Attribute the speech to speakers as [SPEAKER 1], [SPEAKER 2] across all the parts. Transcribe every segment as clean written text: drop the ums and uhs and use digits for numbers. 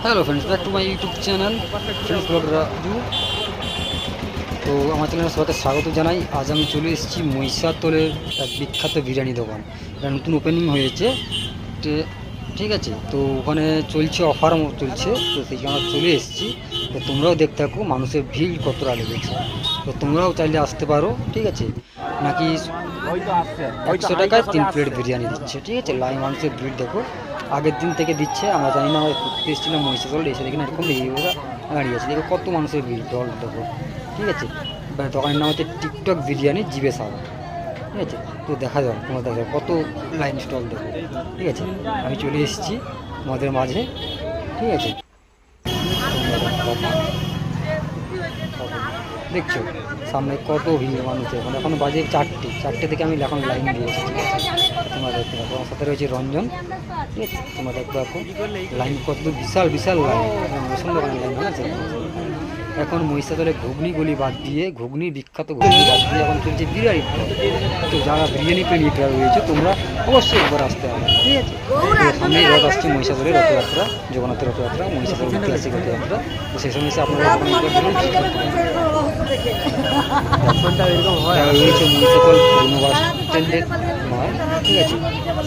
[SPEAKER 1] Hello friends, back to my YouTube channel friends blog Raju. তো আমার চ্যানেলের সবাইকে স্বাগত জানাই। আজ আমি চলে এসেছি মহিষাতলের এক বিখ্যাত বিরিয়ানি দোকান। এটা নতুন ওপেনিং হয়েছে, ঠিক আছে। তো ওখানে চলছে, অফার চলছে, তো সেই আমরা চলে এসেছি। তো তোমরাও দেখতে থাকো মানুষের ভিড় কতটা লেগেছে। তো তোমরাও চাইলে আসতে পারো, ঠিক আছে। নাকি 100 টাকায় 3 প্লেট বিরিয়ানি দিচ্ছে, ঠিক আছে। লাইন মানুষের ভিড় দেখো, আগের দিন থেকে দিচ্ছে। আমরা জানি না, আমরা ঘুরতে এসেছিলাম মহিষাদল, এসে দেখি না এরকম দাঁড়িয়ে আছে। দেখো কত মানুষের ভিড়, দল দেখো, ঠিক আছে। দোকানের নাম হচ্ছে টিকটক বিরিয়ানি, জিবে স্বাদ, ঠিক আছে। তো দেখা যাক, তোমার দেখা কত লাইন স্টল দেখো, ঠিক আছে। আমি চলে এসেছি আমাদের মাঝে, ঠিক আছে। দেখছো সামনে কত ভিড় মানুষের, মানে এখন বাজে 4টে থেকে আমি এখন লাইন দিয়েছি, ঠিক আছে। তোমরা দেখতে পাবো, আমার সাথে রয়েছে রঞ্জন, ঠিক আছে। তোমরা দেখতে পাবো লাইন কত বিশাল বিশাল লাইন, রেশন দোকানের লাইন, ঠিক আছে। এখন মহিষাদলে ঘুগনিগুলি বাদ দিয়ে, ঘুগনি বিখ্যাত ঘুগনি বাদ দিয়ে এখন চলছে বিরিয়ানি। তো যারা বিরিয়ানি প্রেমীরা রয়েছে তোমরা অবশ্যই একবার আসতে হবে, ঠিক আছে। সামনে রথ আসছে, মহিষাদলের রথযাত্রা, জগন্নাথের রথযাত্রা, মহিষাদল ঐতিহাসিক রথযাত্রা। তো সেই সময় এসে আপনারা রয়েছে মহিষাদল পুরনো বাস স্ট্যান্ডের নয়, ঠিক আছে,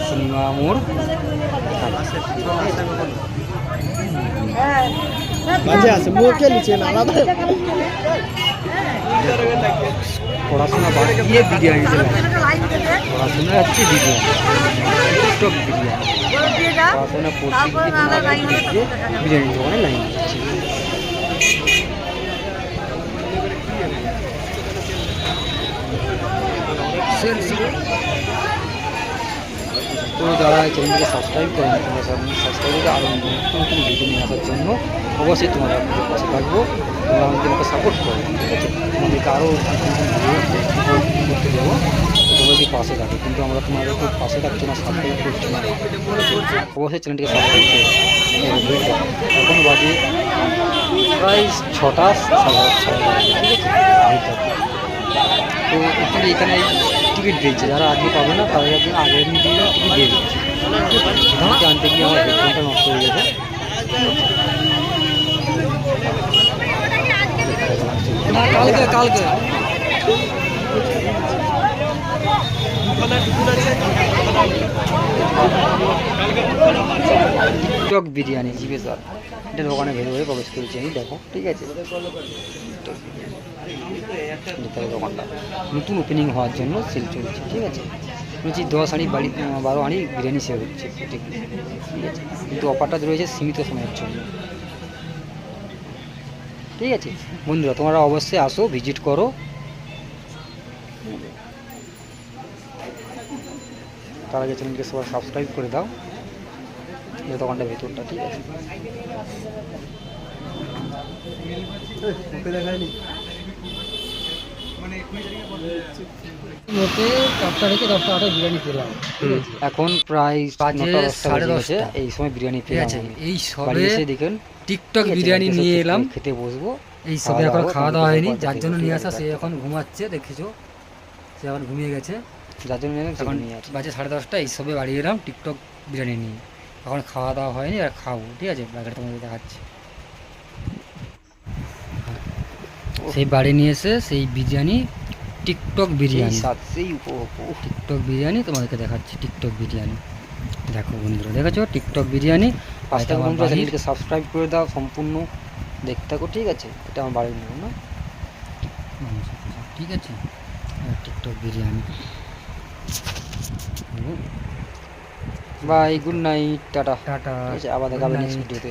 [SPEAKER 1] সিনেমা মোড়। পড়াশোনা বাদ দিয়ে বিরিয়ানি, পড়াশোনা হচ্ছে বিরিয়ানি, টিকটক বিরিয়ানি। পড়াশোনা প্রত্যেক বিরিয়ানি দোকানে লাইন দিচ্ছে। তো যারা এই চ্যানেলটিকে সাবস্ক্রাইব করেন, তোমরা সাবস্ক্রাইব করে আরও নতুন নতুন ভিডিও নিয়ে আসার জন্য অবশ্যই তোমরা আপনাদের পাশে থাকবো, তোমরা আমাদেরকে সাপোর্ট করো, ঠিক আছে। তোমাদেরকে আরও নতুন নতুন ভিডিও করতে দেবো, তোমরা যদি পাশে থাকো। কিন্তু আমরা তোমাদের খুব পাশে থাকছি না, সাবস্ক্রাইব করছি না, অবশ্যই চ্যানেলটিকে সাবস্ক্রাইব করো। এখন বাজে প্রায় 6টা 7:30, ঠিক আছে। তো অ্যাকচুয়ালি এখানে টিকিট দিচ্ছে, যারা আজকে পাবে না তাদের একদিন আগের দিন টিকিট দিয়ে দিচ্ছে। সেখানে আনতে গিয়ে আমার হেডফোনটা নষ্ট হয়ে গেছে। কালকে কালকে টিকটক বিরিয়ানি, জিবে স্যার, এটা দোকানে ভেতরে প্রবেশ করেছি আমি, দেখো, ঠিক আছে। দোকানটা নতুন ওপেনিং হওয়ার জন্য সেল চলছে, ঠিক আছে। বলছি 10 হাঁড়ি 12 হাঁড়ি বিরিয়ানি সেল হচ্ছে, ঠিক আছে। কিন্তু অফারটা রয়েছে সীমিত সময়ের জন্য, ঠিক আছে। বন্ধুরা তোমরা অবশ্যই আসো, ভিজিট করো। তার আগে চ্যানেলকে সবাই সাবস্ক্রাইব করে দাও। এই দোকানটা ভেতরটা, ঠিক আছে। বিরিয়ানি পেলাম, এখন প্রায় 9:30 এই সময় বিরিয়ানি পেলাম। এই সবে এসে দেখেন টিকটক বিরিয়ানি নিয়ে এলাম, খেতে বসবো। এই সবে এখন খাওয়া দাওয়া হয়নি, যার জন্য নিয়ে আসা। সে এখন ঘুমাচ্ছে, দেখেছো, সে এখন ঘুমিয়ে গেছে, যার জন্য এখন বাজে 10:30। এই সবে বাড়ি এলাম টিকটক বিরিয়ানি নিয়ে, এখন খাওয়া দাওয়া হয়নি, আর খাবো, ঠিক আছে। ব্যাগটা তোমাদের দেখাচ্ছি। সেই বাড়ি নিয়ে এসে সেই বিরিয়ানি, টিকটক বিরিয়ানি, সেই টিকটক বিরিয়ানি তোমাদেরকে দেখাচ্ছি। টিকটক বিরিয়ানি দেখো বন্ধুরা, দেখেছো টিকটক বিরিয়ানি। চ্যানেলকে সাবস্ক্রাইব করে দাও, সম্পূর্ণ দেখতে থাকো, ঠিক আছে। এটা আমার বাড়ির নাম না, ঠিক আছে। TikTok biryani. Bye, good night, tata tata, আবার দেখা হবে নেক্সট ভিডিওতে।